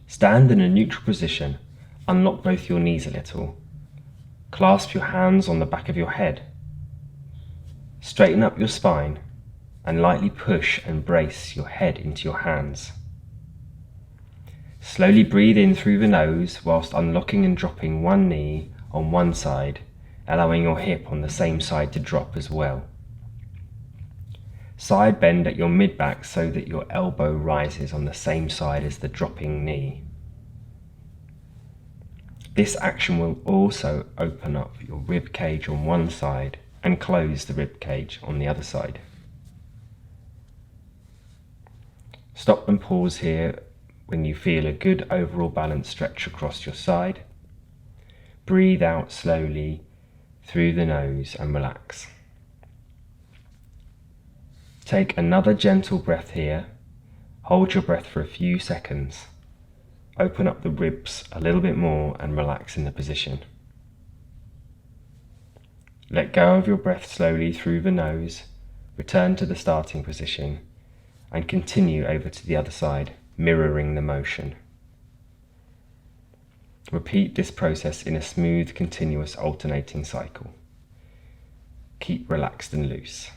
Stand in a neutral position, unlock both your knees a little. Clasp your hands on the back of your head. Straighten up your spine and lightly push and brace your head into your hands. Slowly breathe in through the nose whilst unlocking and dropping one knee on one side, allowing your hip on the same side to drop as well. Side bend at your mid-back so that your elbow rises on the same side as the dropping knee. This action will also open up your rib cage on one side and close the rib cage on the other side. Stop and pause here when you feel a good overall balance stretch across your side. Breathe out slowly through the nose and relax. Take another gentle breath here. Hold your breath for a few seconds. Open up the ribs a little bit more and relax in the position. Let go of your breath slowly through the nose. Return to the starting position and continue over to the other side, mirroring the motion. Repeat this process in a smooth, continuous alternating cycle. Keep relaxed and loose.